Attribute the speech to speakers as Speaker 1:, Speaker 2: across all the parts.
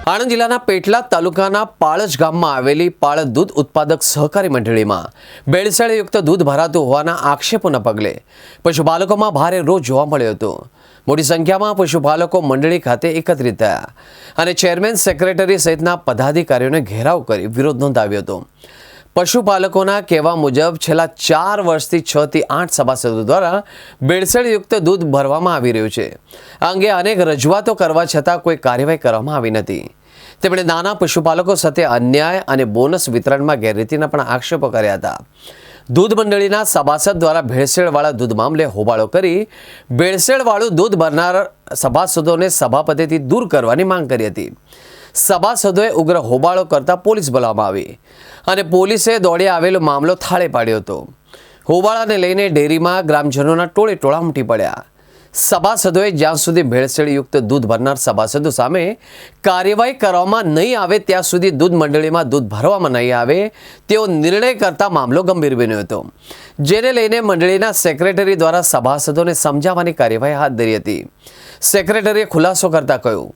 Speaker 1: આણંદ જિલ્લાના પેટલાદ તાલુકાના પાળજ ગામમાં આવેલી પાળજ દૂધ ઉત્પાદક સહકારી મંડળીમાં ભેળસેળયુક્ત દૂધ ભરાતું હોવાના આક્ષેપોના પગલે પશુપાલકોમાં ભારે રોષ જોવા મળ્યો હતો। મોટી સંખ્યામાં પશુપાલકો મંડળી ખાતે એકત્રિત થયા અને ચેરમેન, સેક્રેટરી સહિતના પદાધિકારીઓને ઘેરાવ કરી વિરોધ નોંધાવ્યો હતો। પશુપાલકોના કહેવા મુજબ છેલ્લા 4 વર્ષથી 6 થી 8 સભાસદો દ્વારા ભેળસેળયુક્ત દૂધ ભરવામાં આવી રહ્યું છે। આ અંગે અનેક રજૂઆતો કરવા છતાં કોઈ કાર્યવાહી કરવામાં આવી નથી। તેમણે નાના પશુપાલકો સાથે અન્યાય અને બોનસ વિતરણમાં ગેરરીતિના પણ આક્ષેપો કર્યા હતા। દૂધ મંડળીના સભાસદ દ્વારા ભેળસેળવાળા દૂધ મામલે હોબાળો કરી ભેળસેળવાળું દૂધ ભરનાર સભાસદોને સભાપતિથી દૂર કરવાની માંગ કરી હતી। સભાસદોએ ઉગ્ર હોબાળો કરતા પોલીસ બોલાવવામાં આવી અને પોલીસે દોડી આવેલો મામલો થાળે પાડ્યો હતો। હોબાળાને લઈને ડેરીમાં ગ્રામજનોના ટોળે ટોળા ઉમટી પડ્યા। સભાસદોએ જ્યાં સુધી ભેળસેળયુક્ત દૂધ ભરનાર સભાસદો સામે કાર્યવાહી કરવામાં નહીં આવે ત્યાં સુધી દૂધ મંડળીમાં દૂધ ભરવામાં નહીં આવે તેવો નિર્ણય કરતા મામલો ગંભીર બન્યો હતો, જેને લઈને મંડળીના સેક્રેટરી દ્વારા સભાસદોને સમજાવવાની કાર્યવાહી હાથ ધરી હતી। સેક્રેટરીએ ખુલાસો કરતા કહ્યું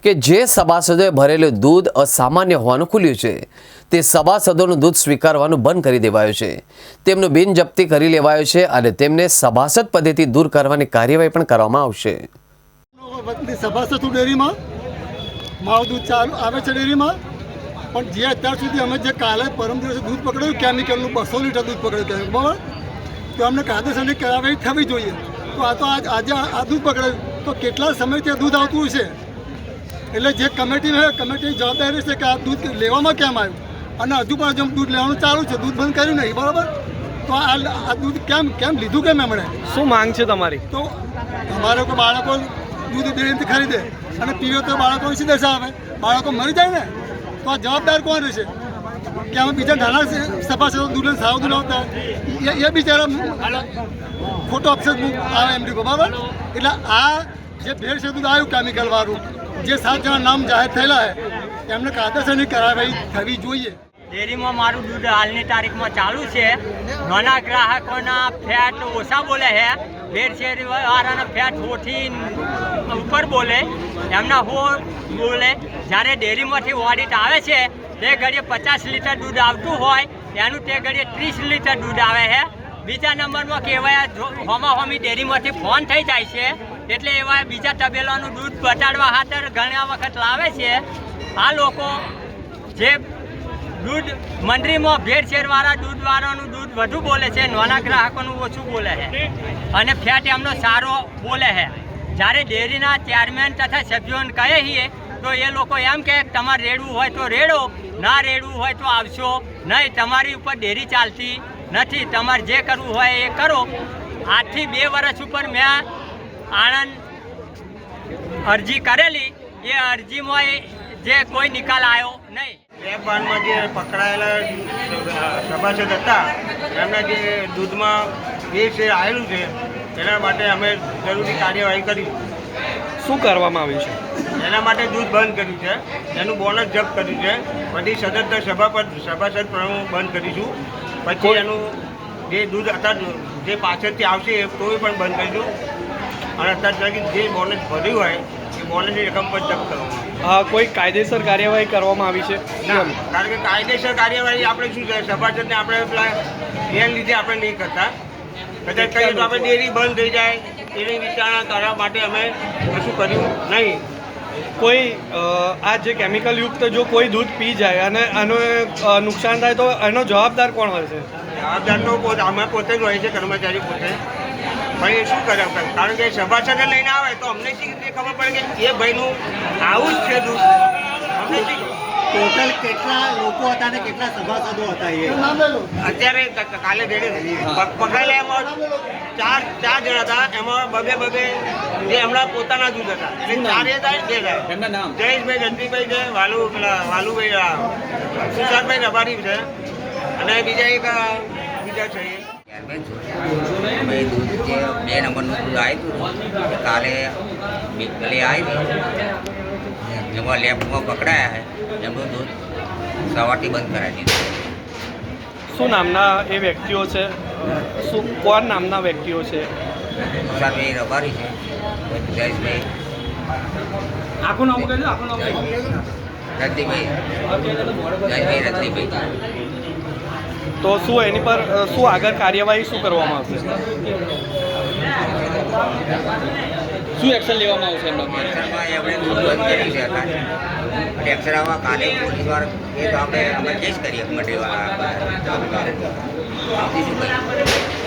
Speaker 1: કે જે સભાસદોએ ભરેલું દૂધ અસામાન્ય હોવાનું ખુલ્યું છે તે સભાસદોનું દૂધ સ્વીકારવાનું બંધ કરી દેવાયું છે, તેમનું બિનજપ્તી કરી લેવાયું છે અને તેમને સભાસદ પદેથી દૂર કરવાની કાર્યવાહી પણ કરવામાં આવશે।
Speaker 2: સભાસદ ડેરીમાં મારું દૂધ ચાલુ આવે છે ડેરીમાં, પણ જે અત્યાર સુધી અમે જે કાલે પરમ દિવસે દૂધ પકડ્યું કેમિકલનું 200 લીટર દૂધ પકડ્યું બરાબર, તો અમને કાયદેસરની કાર્યવાહી થવી જોઈએ। તો આ તો આજે આ દૂધ પકડાયું તો કેટલા સમયથી દૂધ આવતું છે, એટલે જે કમિટી જવાબદારી છે કે આ દૂધ લેવામાં કેમ આવ્યું અને હજુ પણ જેમ દૂધ લેવાનું ચાલુ છે, દૂધ બંધ કર્યું નહીં બરાબર, તો આ દૂધ કેમ લીધું કેમ એમણે?
Speaker 3: શું માંગ છે તમારી?
Speaker 2: તો અમારે કોઈ બાળકો દૂધ ડેરીથી ખરીદે અને પીવે તો બાળકો વિશે દશા આવે, બાળકો મરી જાય ને, તો આ જવાબદાર કોણ રહેશે? કે અમે બીજા નાના સભાસદો દૂધ સાવ દૂધ આવતા એ બિચારા ખોટો અપસેટ આવે એમની બરાબર। એટલે આ જે ભેળસેળ દૂધ આવ્યું કેમિકલવાળું, જે 7 જણા નામ જાહેર થયેલા છે એમને કાયદેસરની કાર્યવાહી થવી જોઈએ।
Speaker 4: ડેરીમાં મારું દૂધ હાલની તારીખમાં ચાલુ છે। નાના ગ્રાહકોના ફેટ ઓછા બોલે છે, ભેળસેળવાળાના ફેટ હોથી ઉપર બોલે, એમના હો બોલે। જ્યારે ડેરીમાંથી ઓડિટ આવે છે તે ઘડીએ 50 લીટર દૂધ આવતું હોય એનું તે ઘડીએ 30 લીટર દૂધ આવે છે। બીજા નંબરમાં કહેવાય હોમી ડેરીમાંથી ફોન થઈ જાય છે, એટલે એવા બીજા તબેલાનું દૂધ બટાડવા ખાતર ઘણા વખત લાવે છે। આ લોકો જે દૂધ મંડળીમાં ભેળસેળવાળા દૂધવાળાનું દૂધ વધુ બોલે છે, નાના ગ્રાહકોનું ઓછું બોલે છે અને ફેટ એમનો સારો બોલે છે। જ્યારે ડેરીના ચેરમેન તથા સભ્યોને કહે છીએ તો એ લોકો એમ કહે તમારે રેડવું હોય તો રેડો, ના રેડવું હોય તો આવશો નહીં, તમારી ઉપર ડેરી ચાલતી નથી, તમારે જે કરવું હોય એ કરો। આજથી 2 વર્ષ ઉપર મેં આણંદ અરજી કરેલી, એ અરજીમાં જે કોઈ નિકાલ આવ્યો નહીં।
Speaker 5: વેપારમાં જે પકડાયેલા સભાસદ હતા એમના જે દૂધમાં ભેળસેળ આવેલું છે એના માટે અમે જરૂરી કાર્યવાહી કરી।
Speaker 3: શું કરવામાં આવ્યું છે?
Speaker 5: એના માટે દૂધ બંધ કર્યું છે, એનું બોનસ જપ્ત કર્યું છે, પછી સદસ્ય સભાસદ પ્રમુખ બંધ કરીશું, પછી એનું જે દૂધ અત્યારે જે પાછળથી આવશે એ તોય પણ બંધ કરીશું અને અત્યાર લગી જે બોનસ ભર્યું હોય એ બોનસની રકમ પણ જપ્ત કરવામાં।
Speaker 3: કોઈ કાયદેસર કાર્યવાહી કરવામાં આવી છે?
Speaker 5: ના, કારણ કે કાયદેસર કાર્યવાહી આપણે શું છે, સભાસદને આપણે પેલા એના લીધે આપણે નહીં કરતા, કદાચ કહીએ તો આપણે ડેરી બંધ થઈ જાય એની વિચારણા કરવા માટે અમે કશું કર્યું નહીં।
Speaker 3: કોઈ આ જે કેમિકલયુક્ત જો કોઈ દૂધ પી જાય અને આનું નુકસાન થાય તો એનો જવાબદાર કોણ હશે?
Speaker 5: જવાબદાર તો અમે પોતે જ હોય છે, કર્મચારી પોતે, પણ એ શું કરે? કારણ કે સભાસદને લઈને આવે તો અમને શી રીતે ખબર પડે કે એ ભાઈનું આવું જ છે દૂધ? અમને શી
Speaker 2: ટોટલ કેટલા લોકો હતા ને કેટલા સભાસદો હતા? એ
Speaker 5: અત્યારે કાલે પકડાયેલા એમાં 4 જણા હતા, એમાં બબે જે હમણાં પોતાના દૂધ હતા, એટલે 4 થાય 2 થાય। જયેશભાઈ, રંજીભાઈ છે, વાલુભાઈ, સુશાંતભાઈ રબારી છે અને બીજા છે
Speaker 6: દૂધ જે 2 નંબરનું દૂધ આવ્યું કાલે પેલી આવી એમાં લેબમાં પકડાયા છે, એમનું દૂધ સવારથી બંધ કરાવી દીધું।
Speaker 3: શું નામના એ વ્યક્તિઓ છે? શું કોણ નામના વ્યક્તિઓ છે?
Speaker 6: સુશાંતભાઈ રબારી છે, જયેશભાઈ।
Speaker 3: આખું નામ કહેજો, આખું નામ.
Speaker 6: જયભાઈ રત્નીભાઈ.
Speaker 3: તો શું એની પર શું આગળ કાર્યવાહી શું કરવામાં આવશે? શું એક્શન લેવામાં આવશે એમના પર?
Speaker 6: એક્શનમાં એમણે દૂધ બંધ કર્યું છે અત્યારે. અને એક્શનમાં કાલે પોલીસ વાળા એ તો અમે કેસ કરીએ મંડળીવાળા. બીજું શું કરીએ?